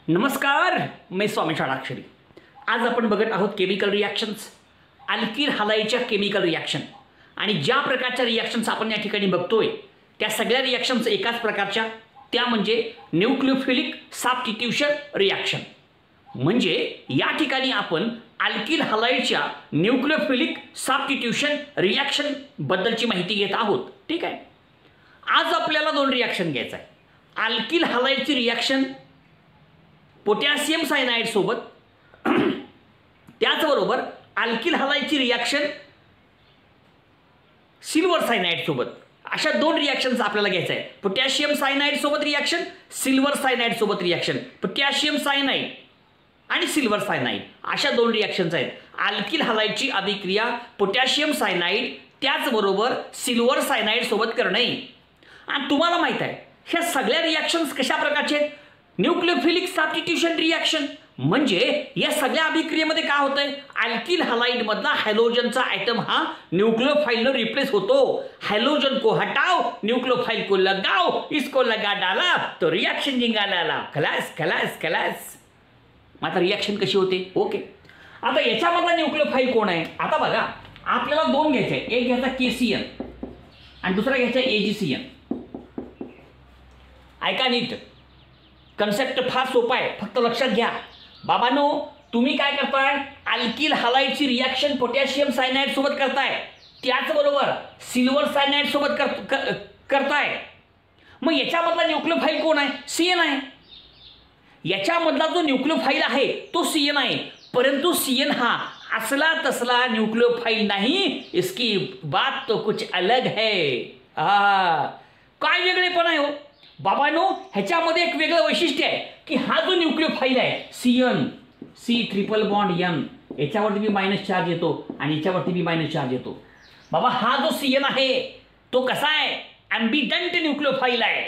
नमस्कार, मी स्वामी षडाक्षरी। आज आपण बघत आहोत केमिकल रिॲक्शन्स, अल्किल हलाईच्या केमिकल रिॲक्शन। आणि ज्या प्रकारच्या रिॲक्शन्स आपण या ठिकाणी बघतोय त्या सगळ्या रिॲक्शन्स एकाच प्रकारच्या, त्या म्हणजे न्यूक्लियोफिलिक सबस्टिट्यूशन रिॲक्शन। म्हणजे या ठिकाणी आपण अल्किल हलाईच्या न्यूक्लियोफिलिक सबस्टिट्यूशन रिॲक्शन बद्दलची माहिती घेत आहोत। ठीक आहे, आज आपल्याला दोन रिॲक्शन घ्यायचं आहे। अल्किल हलाईची रिॲक्शन पोटॅशियम सायनाइड सोबत, त्याचबरोबर अल्किल हलाईची रिॲक्शन सिल्वर सायनाइड सोबत। अशा दोन रिॲक्शन्स आपल्याला घ्यायचं आहे। पोटॅशियम सायनाइड सोबत रिॲक्शन, सिल्वर सायनाइड सोबत रिॲक्शन। पोटॅशियम सायनाइड आणि सिल्वर सायनाइड अशा दोन रिॲक्शन्स आहेत। अल्किल हलाईची अभिक्रिया पोटॅशियम सायनाइड त्याचबरोबर सिल्वर सायनाइड सोबत करणे। आणि तुम्हाला माहित आहे ह्या सगळ्या रिॲक्शन्स कशा प्रकारचे आहेत? Nucleophilic substitution reaction. म्हणजे या सगळ्या अभिक्रियेमध्ये काय होतंय, अल्किल हलाइड मधला हॅलोजनचा आयटम हा न्यूक्लियोफाइल रिप्लेस होतो। हॅलोजन को हटाओ, न्यूक्लियोफाइल को लगाओ, इसको लगा डाला तो रिॲक्शन जिंगाला। खलास खलास खलास। मात्र रिॲक्शन कशी होते? ओके, आता याच्यामधला न्यूक्लियोफाइल कोण आहे? आता बघा, आपल्याला दोन घ्यायचे, एक घ्यायचा केसीएन आणि दुसरा घ्यायचा एजीसीएन। ऐका नीट, कन्सेप्ट फार सोपा आहे, फक्त लक्षात घ्या। बाबांनो, तुम्ही काय करताय? अल्किल हलाईडची रिॲक्शन पोटॅशियम सायनाइड सोबत करताय, त्याचबरोबर सिल्वर सायनाइड सोबत करताय। मग याच्यामधला न्यूक्लियोफाइल कोण आहे? सीएन आहे। याच्यामधला जो न्यूक्लियोफाइल आहे तो सीएन आहे, परंतु सीएन हा असला तसला न्यूक्लियोफाइल नहीं, इसकी बात तो कुछ अलग है। काय वेगळेपण आहे हो बाबांनो? ह्याच्यामध्ये एक वेगळं वैशिष्ट्य आहे की हा जो न्यूक्लियोफाइल आहे CN, C triple bond N, याच्यावरती भी मायनस चार्ज येतो आणि याच्यावरती भी मायनस चार्ज येतो। बाबा हा जो सीएन आहे तो कसा आहे? एम्बिडंट न्यूक्लियोफाइल आहे।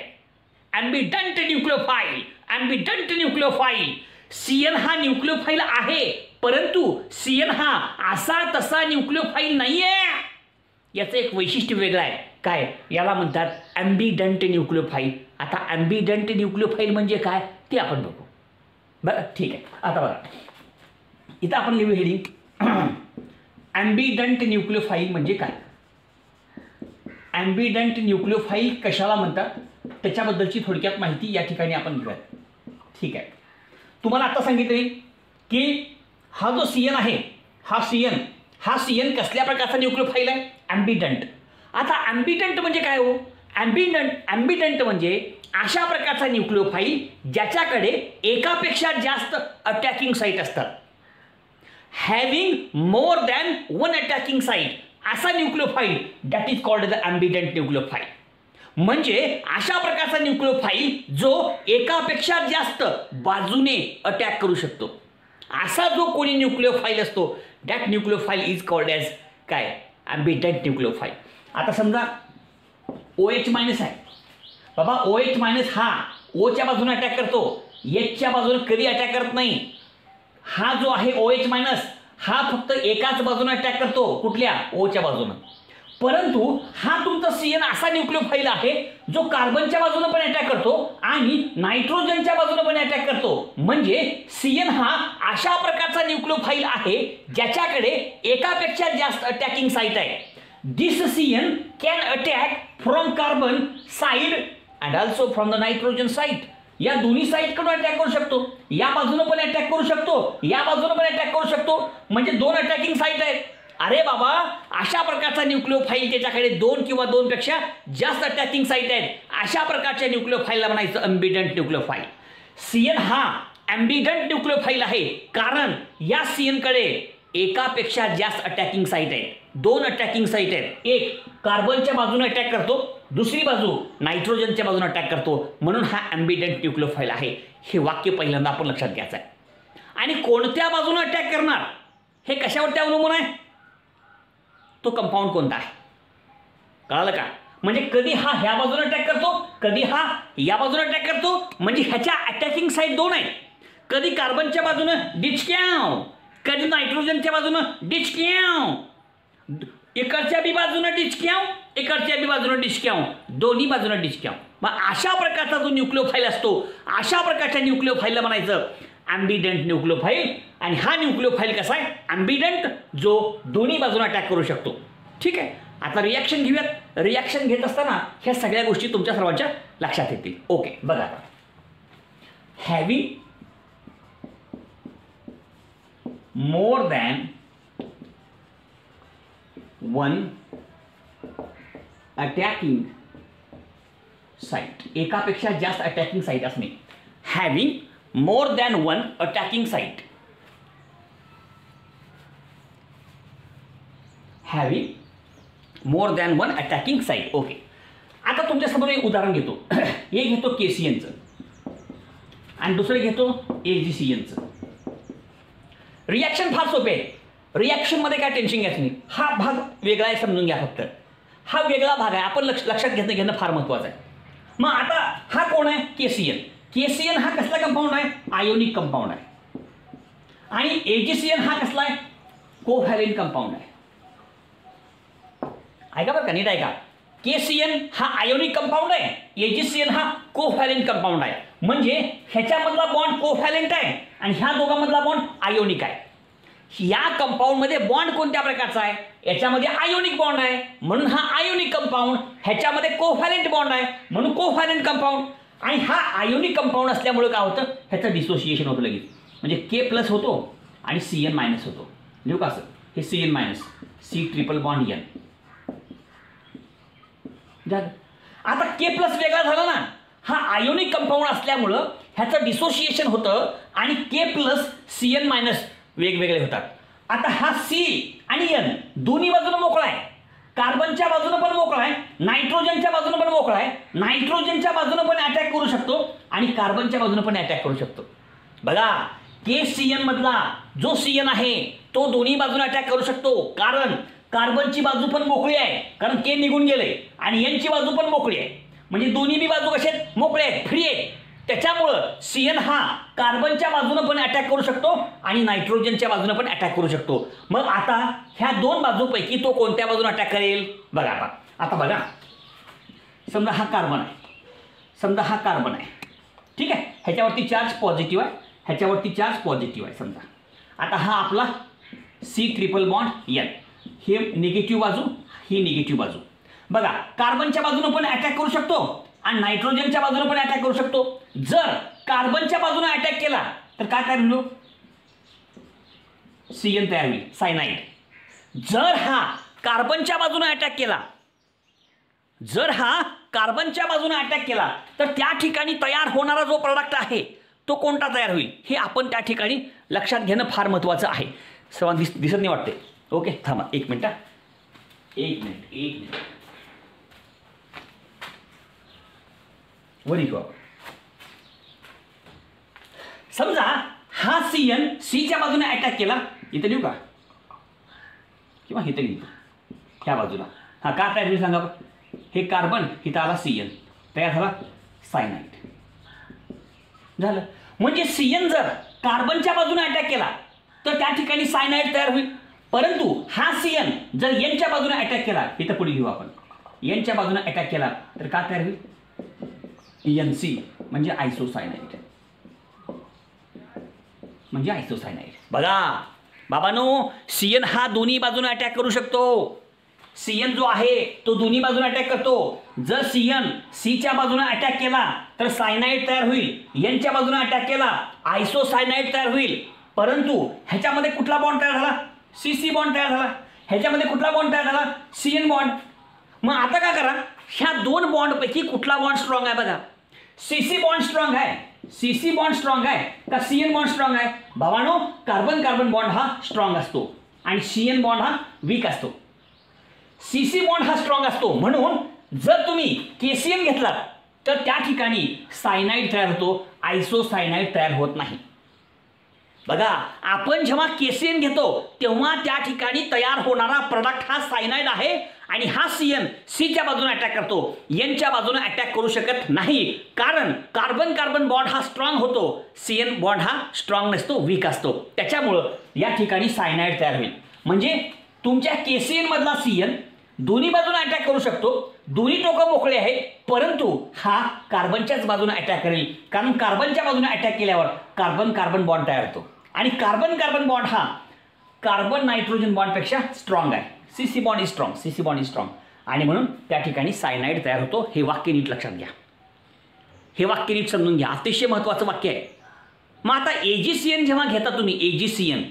एम्बिडंट न्यूक्लियोफाइल, एम्बिडंट न्यूक्लियोफाइल। सीएन हा न्यूक्लियोफाइल आहे, परंतु सीएन हा असा तसा न्यूक्लियोफाइल नाहीये। याचं एक वैशिष्ट्य वेगळं आहे। काय? याला म्हणतात एम्बिडंट न्यूक्लियोफाइल। आता एम्बिडंट न्यूक्लियोफाइल म्हणजे काय ते आपण बघू। बरं, ठीक आहे। आता बघा, इथं आपण लिहू हेडिंग, एम्बिडंट न्यूक्लियोफाइल म्हणजे काय? एम्बिडंट न्यूक्लियोफाइल कशाला म्हणतात त्याच्याबद्दलची थोडक्यात माहिती या ठिकाणी आपण घेऊया। ठीक आहे, तुम्हाला आता सांगितले की हा जो सीएन आहे, हा सीएन कसल्या प्रकारचा न्यूक्लियोफाइल आहे? एम्बिडंट। आता एम्बिडंट म्हणजे काय हो? एम्बिडंट म्हणजे अशा प्रकारचा न्यूक्लियोफाइल ज्याच्याकडे एकापेक्षा जास्त अटॅकिंग साइट असतात। Having more than one attacking site, असा nucleophile that is called the ambident nucleophile. म्हणजे अशा प्रकारचा न्यूक्लियोफाइल जो एकापेक्षा जास्त बाजूने अटॅक करू शकतो, असा जो कोणी न्यूक्लियोफाइल असतो that nucleophile is called as काय? Ambident nucleophile. आता समजा OH मायनस आहे बाबा, OH मायनस हा ओच्या बाजूने अटॅक करतो, एचच्या बाजूने कधी अटॅक करत नाही। हा जो आहे OH मायनस हा फक्त एकाच बाजूने अटॅक करतो, कुठल्या? ओच्या बाजूने। परंतु हा तुमचा सीएन असा न्यूक्लियोफाइल आहे जो कार्बनच्या बाजूने पण अटॅक करतो आणि नायट्रोजनच्या बाजूने पण अटॅक करतो। म्हणजे सीएन हा अशा प्रकारचा न्यूक्लियोफाइल आहे ज्याच्याकडे एकापेक्षा जास्त अटॅकिंग साइट आहे। This CN can attack from carbon side and also from the nitrogen site. या दोन्ही साइड कडून अटॅक करू शकतो, या बाजूने पण अटॅक करू शकतो, या बाजूने पण अटॅक करू शकतो। म्हणजे दोन अटॅकिंग साइट आहेत। अरे बाबा, अशा प्रकारचा न्यूक्लियोफाइल त्याच्याकडे दोन किंवा दोनपेक्षा जास्त अटॅकिंग साइट आहेत, अशा प्रकारच्या न्यूक्लियोफाइलला म्हणायचं एम्बिडंट न्यूक्लियोफाइल। सीएन हा एम्बिडंट न्यूक्लियोफाइल आहे कारण या सीएन कडे एकापेक्षा जास्त अटॅकिंग साइट आहेत, दोन अटॅकिंग साइट आहेत। एक कार्बनच्या बाजूने अटॅक करतो, दुसरी बाजू नायट्रोजनच्या बाजूने अटॅक करतो, म्हणून हा एम्बिडंट न्यूक्लियोफाइल आहे। हे वाक्य पहिल्यांदा आपण लक्षात घ्यायचं आहे। आणि कोणत्या बाजूने अटॅक करणार हे कशावरती अवलंबून आहे? तो कंपाऊंड कोणता आहे, कळालं का? म्हणजे कधी हा ह्या बाजूने अटॅक करतो, कधी हा या बाजूने अटॅक करतो। म्हणजे ह्याच्या अटॅकिंग साइट दोन आहेत, कधी कार्बनच्या बाजूने डिचक्याव, कधी नायट्रोजनच्या बाजूने डिचक्याव, इकडच्या बी बाजूने डिचक्याव इकडच्या बी बाजूने डिस्काउंट, दोन्ही बाजूने डिस्काउंट. मग अशा प्रकारचा जो न्यूक्लिओफाईल असतो, अशा प्रकारच्या न्यूक्लिओफाईलला म्हणायचं ॲम्बिडंट न्यूक्लिओफाईल. आणि हा न्यूक्लिओफाईल कसा आहे? ॲम्बिडंट, जो दोन्ही बाजूने अटॅक करू शकतो. ठीक आहे. आता रिॲक्शन घेऊयात. रिॲक्शन घेत असताना ह्या सगळ्या गोष्टी तुमच्या सर्वांच्या लक्षात येतील. ओके, बघा आता. Having more than one attacking site, एकापेक्षा जास्त अटॅकिंग साइट असणे. Having more than one attacking site. Having more than one attacking site. Okay. आता तुमच्यासमोर एक उदाहरण घेतो. एक घेतो केसीएनचं आणि दुसरं घेतो एजीसीएनचं. रिॲक्शन फार सोपे आहे. रिॲक्शनमध्ये काय टेन्शन घ्यायचं नाही. हा भाग वेगळा आहे, समजून घ्या फक्त. हा वेगळा भाग आहे, आपण लक्षात घेणं फार महत्त्वाचं आहे. मग आता हा कोण आहे? केसीएन. केसीएन हा कसला कंपाऊंड आहे? आयोनिक कंपाऊंड आहे. आणि एजीसीएन हा कसला आहे? कोव्हॅलेंट कंपाऊंड आहे. ऐका बरं का, नीट ऐका. केसीएन हा आयोनिक कंपाऊंड आहे, एजीसीएन हा कोव्हॅलेंट कंपाऊंड आहे. म्हणजे ह्याच्यामधला बॉन्ड कोव्हॅलेंट आहे आणि ह्या दोघांमधला बॉन्ड आयोनिक आहे. या कंपाऊंडमध्ये बॉन्ड कोणत्या प्रकारचा आहे? याच्यामध्ये आयोनिक बॉन्ड आहे म्हणून हा आयोनिक कंपाऊंड, ह्याच्यामध्ये कोव्हॅलेंट बॉन्ड आहे म्हणून कोव्हॅलेंट कंपाऊंड. आणि हा आयोनिक कंपाऊंड असल्यामुळे काय होतं? ह्याचं डिसोसिएशन होतं लगेच. म्हणजे के प्लस होतो आणि सीएन मायनस होतो. लिहू का असं? हे CN minus, C triple bond N. आता के प्लस वेगळा झाला ना. हा आयोनिक कंपाऊंड असल्यामुळं ह्याचं डिसोसिएशन होतं आणि के प्लस सीएन मायनस वेगवेगळे होतात. आता हा सी आणि एन दोन्ही बाजूने मोकळा आहे. कार्बनच्या बाजूने पण मोकळा आहे, नायट्रोजनच्या बाजूने पण मोकळा आहे. नायट्रोजनच्या बाजूने पण अटॅक करू शकतो आणि कार्बनच्या बाजूने पण अटॅक करू शकतो. बघा, के सीएन मधला जो सीएन आहे तो दोन्ही बाजूने अटॅक करू शकतो. कारण कार्बनची बाजू पण मोकळी आहे, कारण के निघून गेले, आणि एनची बाजू पण मोकळी आहे. म्हणजे दोन्ही बी बाजू कशा आहेत? मोकळे आहेत, फ्री आहेत. त्याच्यामुळं सीएन हा कार्बनच्या बाजूने पण अटॅक करू शकतो आणि नायट्रोजनच्या बाजूने पण अटॅक करू शकतो. मग आता ह्या दोन बाजूपैकी तो कोणत्या बाजूने अटॅक करेल? बघा आता बघा. समजा हा कार्बन आहे, ठीक आहे. ह्याच्यावरती चार्ज पॉझिटिव्ह आहे, ह्याच्यावरती चार्ज पॉझिटिव्ह आहे समजा. आता हा आपला सी ट्रिपल बॉन्ड एन, हे निगेटिव्ह बाजू, ही निगेटिव्ह बाजू. बघा, कार्बनच्या बाजूने पण अटॅक करू शकतो आणि नायट्रोजनच्या बाजूने पण अटॅक करू शकतो. जर कार्बनच्या बाजूने अटॅक केला तर काय तयार होईल? सीएन तयार होईल, सायनाइड. जर हा कार्बनच्या बाजूने अटॅक केला, तर त्या ठिकाणी तयार होणारा जो प्रोडक्ट आहे तो कोणता तयार होईल हे आपण त्या ठिकाणी लक्षात घेणं फार महत्त्वाचं आहे. सर्वांना दिसत नाही वाटते? ओके, थांबा एक मिनिट. Worry go. समजा हा सीएन सीच्या बाजूने अटॅक केला, इथे लिहू का किंवा इथे लिहू, ह्या बाजूला. हा का तयार होईल सांगा? हे कार्बन, इथं आला सीएन, तयार झाला सायनाइड. झालं. म्हणजे सीएन जर कार्बनच्या बाजूने अटॅक केला तर त्या ठिकाणी सायनाइड तयार होईल. परंतु हा सीएन जर एनच्या बाजूने अटॅक केला, इथं पुढे घेऊ आपण, एनच्या बाजूने अटॅक केला तर काय तयार होईल? एनसी म्हणजे आयसोसायनाइड. बघा बाबांनो, सीएन हा दोन्ही बाजूने अटॅक करू शकतो. सीएन जो आहे तो दोन्ही बाजूने अटॅक करतो. जर सीएन सीच्या बाजूने अटॅक केला तर सायनाइड तयार होईल, एनच्या बाजूने अटॅक केला आयसोसायनाइड तयार होईल. परंतु ह्याच्यामध्ये कुठला बॉन्ड तयार झाला? सीसी बॉन्ड तयार झाला. ह्याच्यामध्ये कुठला बॉन्ड तयार झाला? CN bond. मग आता काय करा, ह्या दोन बॉन्डपैकी कुठला बॉन्ड स्ट्रॉंग आहे बघा. सीसी बॉन्ड स्ट्रॉंग आहे, सीसी बॉन्ड स्ट्रॉंग आहे का सीएन बॉन्ड स्ट्रॉंग आहे? भावानो, कार्बन कार्बन बॉन्ड हा स्ट्रॉंग असतो आणि सीएन बॉन्ड हा वीक असतो. सीसी बॉन्ड हा स्ट्रॉंग असतो. म्हणून जर तुम्ही केसीएन घेतला तर त्या ठिकाणी सायनाइड तयार होतो, आयसोसायनाइड तयार होत नाही. बघा, आपण जेव्हा केसीएन घेतो तेव्हा त्या ठिकाणी तयार होणारा प्रोडक्ट हा सायनाइड आहे आणि हा सीएन सीच्या बाजूने अटॅक करतो, एनच्या बाजूने अटॅक करू शकत नाही. कारण कार्बन कार्बन बॉन्ड हा स्ट्रॉंग होतो, सीएन बॉन्ड हा स्ट्रॉंग नसतो, वीक असतो. त्याच्यामुळं या ठिकाणी सायनाइड तयार होईल. म्हणजे तुमच्या केसीएन मधला सीएन दोन्ही बाजूने अटॅक करू शकतो, दोन्ही टोकं मोकळे आहेत, परंतु हा कार्बनच्याच बाजूने अटॅक करेल, कारण कार्बनच्या बाजूने अटॅक केल्यावर कार्बन कार्बन बॉन्ड तयार होतो आणि कार्बन कार्बन बॉन्ड हा कार्बन नायट्रोजन बॉन्डपेक्षा स्ट्रॉंग आहे. CC bond is strong, CC bond is strong, आणि म्हणून त्या ठिकाणी सायनाइड तयार होतो. हे वाक्य नीट लक्षात घ्या, हे वाक्य नीट समजून घ्या, अतिशय महत्त्वाचं वाक्य आहे. मग आता AgCN जेव्हा घेता तुम्ही AgCN,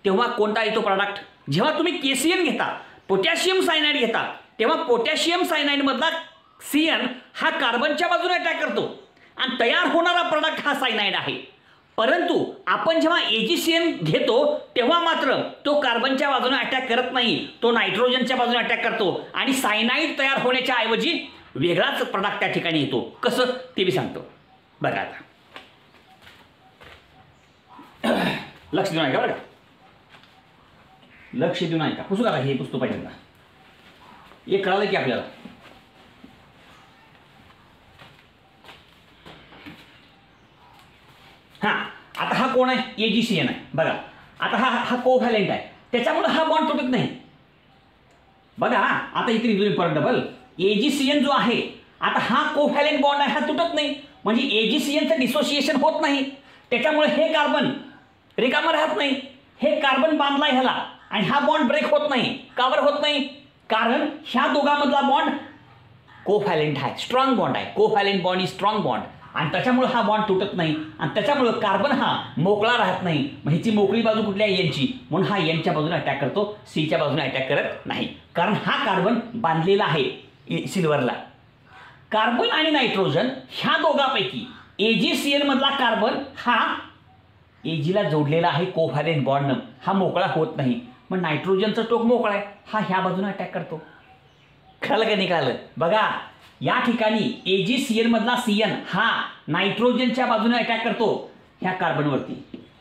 तेव्हा कोणता येतो प्रॉडक्ट? जेव्हा तुम्ही KCN घेता, पोटॅशियम सायनाइड घेता, तेव्हा पोटॅशियम सायनाइडमधला CN हा कार्बनच्या बाजूने अटॅक करतो आणि तयार होणारा प्रॉडक्ट हा सायनाइड आहे. परंतु आपण जेव्हा AgCN घेतो तेव्हा मात्र तो कार्बनच्या बाजूने अटॅक करत नाही, तो नायट्रोजनच्या बाजूने अटॅक करतो आणि सायनाइड तयार होण्याच्या ऐवजी वेगळाच प्रॉडक्ट त्या ठिकाणी येतो. कसं ते मी सांगतो बघा. आता लक्ष देऊन ऐका बरं का, लक्ष देऊन ऐका, पुस्तक आता हे पुस्तक पाहिजे एक कळालं की आपल्याला. हा आता हा कोण आहे? AgCN आहे बघा. आता हा कोव्हॅलेंट आहे, त्याच्यामुळे हा बॉन्ड तुटत नाही बघा. आता इथे लिहितो परत डबल. AgCN जो आहे, आता हा कोव्हॅलेंट बॉन्ड आहे, हा तुटत नाही, म्हणजे AgCNचं डिसोसिएशन होत नाही, त्याच्यामुळे हे कार्बन रिकामं राहत नाही, हे कार्बन बांधलाय ह्याला आणि हा बॉन्ड ब्रेक होत नाही. का बरं होत नाही? कारण ह्या दोघांमधला बॉन्ड कोव्हॅलेंट आहे, स्ट्रॉंग बॉन्ड आहे. Covalent bond is strong bond आणि त्याच्यामुळे हा बॉन्ड तुटत नाही आणि त्याच्यामुळे कार्बन हा मोकळा राहत नाही. मग ह्याची मोकळी बाजू कुठली आहे? Nची, म्हणून हा Nच्या बाजूने अटॅक करतो, Cच्या बाजूने अटॅक करत नाही, कारण हा कार्बन बांधलेला आहे सिल्वरला. कार्बन आणि नायट्रोजन ह्या दोघांपैकी AgCN मधला कार्बन हा Agला जोडलेला आहे कोव्हॅलेंट बॉन्डनं, हा मोकळा होत नाही. मग नायट्रोजनचं टोक मोकळा आहे, हा ह्या बाजूने अटॅक करतो. कळलं का नाही कळलं? बघा या ठिकाणी AgCN मधला CN हा नायट्रोजनच्या बाजूने अटॅक करतो, ह्या कार्बनवरती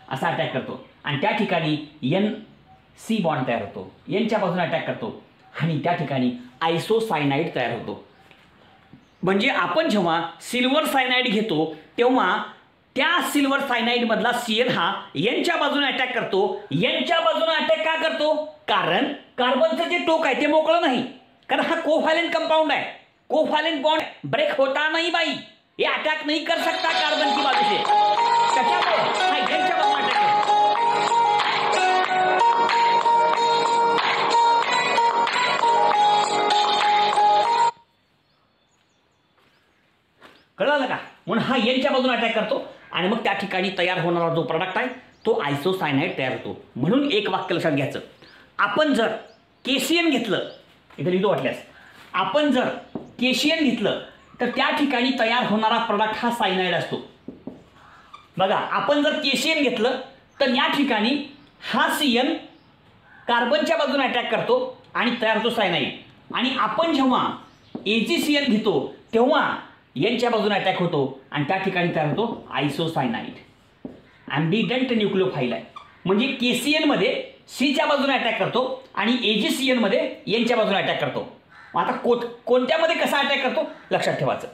असा अटॅक करतो आणि त्या ठिकाणी NC बॉन्ड तयार होतो, Nच्या बाजूने अटॅक करतो आणि त्या ठिकाणी आयसोसायनाइड तयार होतो. म्हणजे आपण जेव्हा सिल्वर सायनाइड घेतो तेव्हा त्या सिल्वर सायनाइड मधला CN हा Nच्या बाजूने अटॅक करतो. Nच्या बाजूने अटॅक का करतो? कारण कार्बनचं जे टोक आहे ते मोकळं नाही, कारण हा कोव्हॅलेंट कंपाउंड आहे, कोव्हॅलेंट बॉन्ड ब्रेक होता नहीं भाई, ये अटैक नहीं कर सकता कार्बन की बाजू से, त्याच्यामुळे हा Nच्या बाजूने अटॅक करतो. कळलं का? म्हणून हा Nच्या बाजूने अटॅक करतो आणि मग त्या ठिकाणी तयार होणारा जो प्रॉडक्ट आहे तो आयसोसायनाइड तयार होतो. म्हणून एक वाक्य लक्षात घ्यायचं, आपण जर KCN घेतलं, इथे लिहितो वाटल्यास, आपण जर KCN घेतलं तर त्या ठिकाणी तयार होणारा प्रॉडक्ट हा सायनाइड असतो. बघा आपण जर KCN घेतलं तर या ठिकाणी हा CN कार्बनच्या बाजूने अटॅक करतो आणि तयार होतो सायनाइड. आणि आपण जेव्हा AgCN घेतो तेव्हा Nच्या बाजूने अटॅक होतो आणि त्या ठिकाणी तयार होतो आयसोसायनाइड. ॲम्बिडंट न्यूक्लिओफाइल आहे, म्हणजे KCN मध्ये Cच्या बाजूने अटॅक करतो आणि AgCN मध्ये Nच्या बाजूने अटॅक करतो. आता कोणत्यामध्ये कसा अटॅक करतो लक्षात ठेवायचं.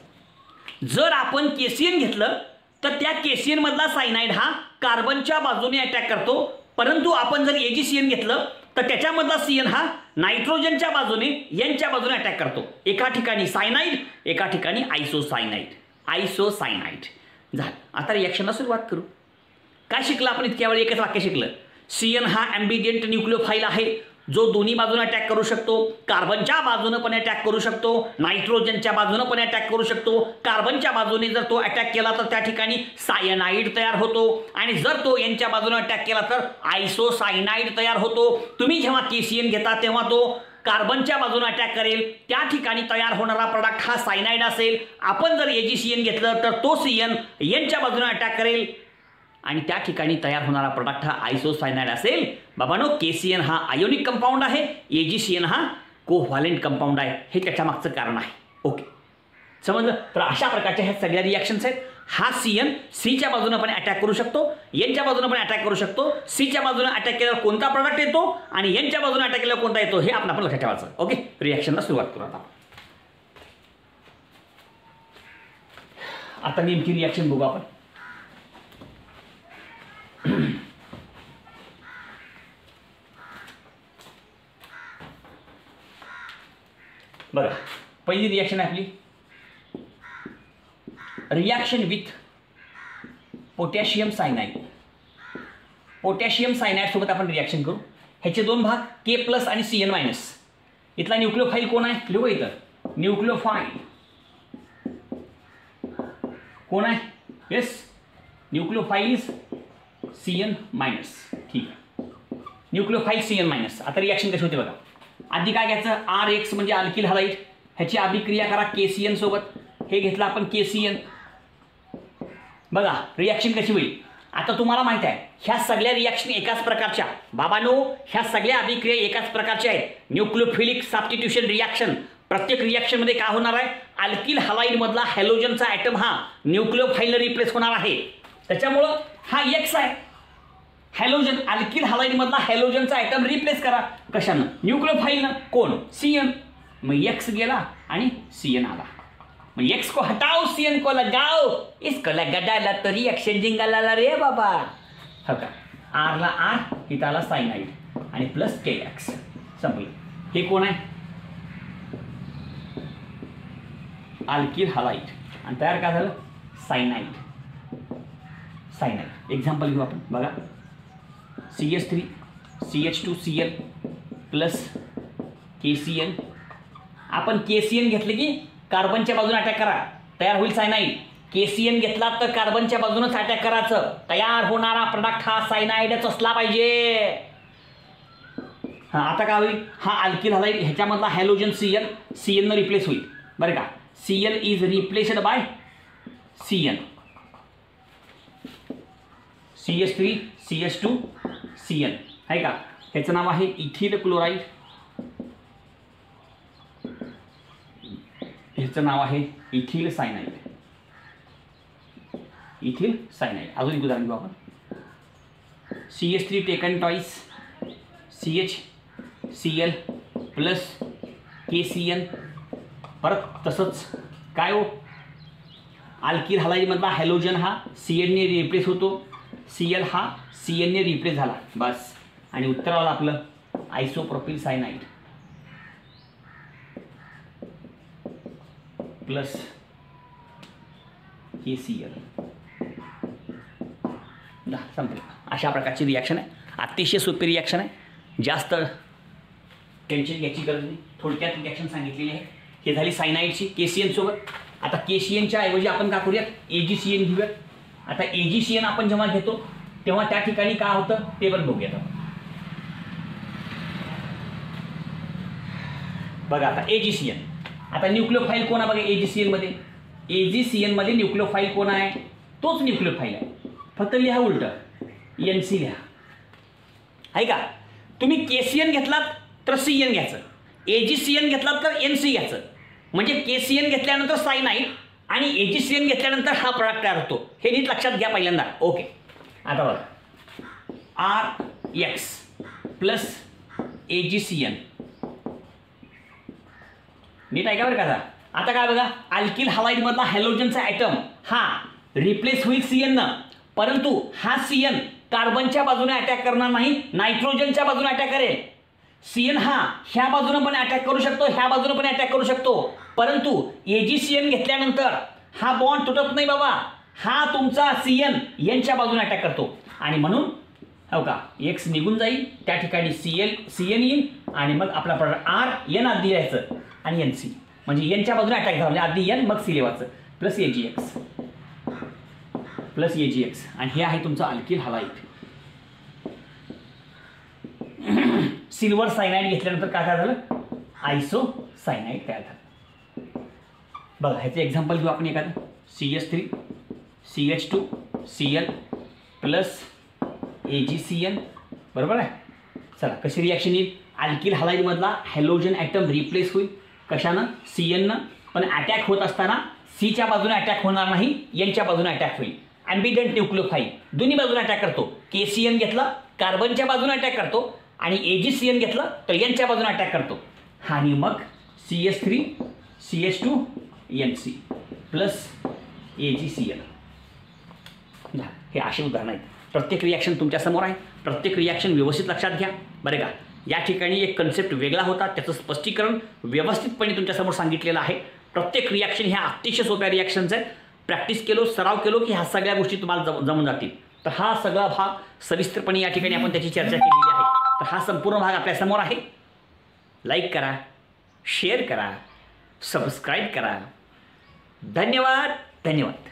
जर आपण KCN घेतलं तर त्या KCN मधला सायनाइड हा कार्बनच्या बाजूने अटॅक करतो, परंतु आपण जर AgCN घेतलं तर त्याच्यामधला CN हा नायट्रोजनच्या बाजूने Nच्या बाजूने अटॅक करतो. एका ठिकाणी सायनाइड, एका ठिकाणी आयसोसायनाइड. आयसोसायनाइड झालं. आता रिॲक्शनला सुरुवात करू. काय शिकलं आपण इतक्या वेळी? एकच वाक्य शिकलं. CN हा ॲम्बिडियंट न्यूक्लिओफाइल आहे, जो दोन्ही बाजूने अटॅक करू शकतो. कार्बनच्या बाजूने पण अटॅक करू शकतो, नायट्रोजनच्या बाजूने पण अटॅक करू शकतो. कार्बनच्या बाजूने जर तो अटॅक केला तर त्या ठिकाणी सायनाइड तयार होतो आणि जर तो Nच्या बाजूने अटॅक केला तर आयसोसायनाइड तयार होतो. तुम्ही जेव्हा KCN घेता तेव्हा तो कार्बनच्या बाजूने अटॅक करेल, त्या ठिकाणी तयार होणारा प्रॉडक्ट हा सायनाइड असेल. आपण जर AgCN घेतलं तर तो CN Nच्या बाजूने अटॅक करेल आणि त्या ठिकाणी तयार होणारा प्रॉडक्ट हा आयसोसायनाइड असेल. बाबांनो, KCN हा आयोनिक कंपाऊंड आहे, AgCN हा कोव्हॅलेंट कंपाऊंड आहे. हे त्याच्या मागचं कारण आहे. ओके, समजलं? तर अशा प्रकारच्या ह्या सगळ्या रिॲक्शन्स आहेत. हा CN Cच्या बाजूने पण अटॅक करू शकतो, Nच्या बाजूने पण अटॅक करू शकतो. Cच्या बाजूने अटॅक केल्यावर कोणता प्रॉडक्ट येतो आणि Nच्या बाजूने अटॅक केल्यावर कोणता येतो हे आपण लक्षात ठेवायचं. ओके, रिॲक्शनला सुरुवात करू. आता नेमकी रिॲक्शन बघू आपण. बघा पहिली रिॲक्शन आहे आपली reaction with potassium cyanide. Potassium cyanide सोबत आपण रिॲक्शन करू. ह्याचे दोन भाग K+ आणि Cn-. इथला न्यूक्लिओफाईल कोण आहे लिहू इथं. न्यूक्लिओफाईल कोण आहे. Yes nucleophile Cn-. ठीक आहे न्यूक्लिओफाईल Cn-. आता रिॲक्शन कशी होते बघा. आधी काय घ्यायचं RX म्हणजे अल्किल हलाइड. ह्याची अभिक्रिया करा KCN सोबत. हे घेतलं आपण KCN. बघा रिॲक्शन कशी होईल. आता तुम्हाला माहित आहे ह्या सगळ्या रिॲक्शन एकाच प्रकारच्या. बाबांनो ह्या सगळ्या अभिक्रिया एकाच प्रकारच्या आहेत. Nucleophilic substitution reaction. प्रत्येक रिॲक्शनमध्ये काय होणार आहे अल्किल हलाइड मधला हॅलोजनचा ॲटम हा न्यूक्लिओफाईलने रिप्लेस होणार आहे. त्याच्यामुळं हा X आहे. हॅलोजन अल्किल हलाइड मधला हॅलोजनचा ॲटम रिप्लेस करा कशानं न्यूक्लिओफाईलनं. कोण Cn. मग X गेला आणि Cn आला. मग X को हटाओ Cn को लगाओ. इसको लगा डाला तो रिॲक्शन जिंगाला रे बाबा. हो का R ला R इथं आला सायनाइड आणि प्लस KX संपलं. हे कोण आहे अल्किल हलाइड आणि तयार काय झालं सायनाइड. सायनाइड एक्झाम्पल घेऊ आपण बघा. CH3 CH2Cl plus KCN. आपण KCN घेतले की कार्बनच्या बाजूने अटॅक करा तयार होईल सायनाइड. KCN घेतला तर कार्बनच्या बाजूनच अटॅक करायचं. तयार होणारा प्रोडक्ट हा सायनाइडच असला पाहिजे. हां आता काय होईल हा अल्किल हलाइड ह्याच्यामधला हॅलोजन Cn न रिप्लेस होईल बरं का. Cl is replaced by Cn. CH3 CH2Cl आहे का. ह्याचं नाव आहे इथिल क्लोराईड. ह्याचं नाव आहे इथिल सायनाइड. Ethyl cyanide. अजून एक उदाहरण घेऊ आपण. CH3 टेकन टॉईस CHCl प्लस KCN. परत तसंच काय हो अल्किल हलाइडमधला हॅलोजन हा Cn ने रिप्लेस होतो. Cl हा Cn ने रिप्लेस झाला बस. आणि उत्तर आलं आपलं आयसोप्रोपिल सायनाइड प्लस KCl. संपलं. अशा प्रकारची रिॲक्शन आहे. अतिशय सोपी रिॲक्शन आहे. जास्त टेन्शन घ्यायची गरज नाही. थोडक्यात रिॲक्शन सांगितलेली आहे. हे झाली सायनाइडची KCN सोबत. आता KCNच्या ऐवजी आपण काय करूयात AgCN घेऊयात. आता AgCN आपण जेव्हा घेतो तेव्हा त्या ठिकाणी काय होतं ते पण बघूयात आपण. बघा आता AgCN. आता न्यूक्लिओफाईल कोण आहे बघा AgCN मध्ये. AgCN मध्ये न्यूक्लिओफाईल कोण आहे तोच न्यूक्लिओफाईल आहे. फक्त लिहा उलट NC लिहा आहे का. तुम्ही KCN घेतलात तर Cn घ्यायचं. AgCN घेतलात तर NC घ्यायचं. म्हणजे KCN घेतल्यानंतर सायनाइड आणि AgCN घेतल्यानंतर हा प्रोडक्ट तयार होतो. हे नीट लक्षात घ्या पहिल्यांदा. ओके आता बघा RX प्लस AgCN. नीट आहे का बरं का. आता काय बघा अल्किल हलाइड मधला हॅलोजनचा ॲटम हा रिप्लेस होईल Cn न. परंतु हा Cn कार्बनच्या बाजूने अटॅक करणार नाही नायट्रोजनच्या बाजूने अटॅक करेल. Cn हा ह्या बाजूने पण अटॅक करू शकतो ह्या बाजूने पण अटॅक करू शकतो. परंतु AgCN घेतल्यानंतर हा बॉन्ड तुटत नाही बाबा. हा तुमचा Cn यांच्या बाजूने अटॅक करतो आणि म्हणून हो का X निघून जाईल. त्या ठिकाणी Cn येईल आणि मग आपला प्रोडक्ट R N आधी लिहायचं आणि NC म्हणजे यांच्या बाजूने अटॅक झाला म्हणजे आधी N मग C लिहायचं प्लस AgX आणि हे आहे तुमचं अल्किल हलाइड. सिल्वर सायनाइड घेतल्यानंतर काय झालं आयसो सायनाइड तयार झालं. बघा ह्याचं एक्झाम्पल घेऊ आपण एखादं. CH3 CH2Cl प्लस AgCN बरोबर आहे. चला कशी रिॲक्शन येईल. अल्किल हलाइडमधला हॅलोजन ॲटम रिप्लेस होईल कशानं Cnनं. पण अटॅक होत असताना Cच्या बाजूने अटॅक होणार नाही यांच्या बाजूने अटॅक होईल. ॲम्बिडेंट न्यूक्लिओफाईल दोन्ही बाजूने अटॅक करतो. KCN घेतला कार्बनच्या बाजूने अटॅक करतो आणि AgCN घेतलं तर यांच्या बाजूने अटॅक करतो आणि मग CH3 CH2NC प्लस AgCl. हे असे उदाहरण आहेत. प्रत्येक रिॲक्शन तुमच्यासमोर आहे. प्रत्येक रिॲक्शन व्यवस्थित लक्षात घ्या बरं का. या ठिकाणी एक कन्सेप्ट वेगळा होता, त्याचं स्पष्टीकरण व्यवस्थितपणे तुमच्यासमोर सांगितलेलं आहे. प्रत्येक रिॲक्शन ह्या अतिशय सोप्या रिॲक्शन्स आहेत. प्रॅक्टिस केलो, सराव केलो की ह्या सगळ्या गोष्टी तुम्हाला जमून जातील. तर हा सगळा भाग सविस्तरपणे या ठिकाणी आपण त्याची चर्चा केलेली आहे. तर हा संपूर्ण भाग आपल्यासमोर आहे. लाईक करा, शेअर करा, सबस्क्राईब करा. धन्यवाद.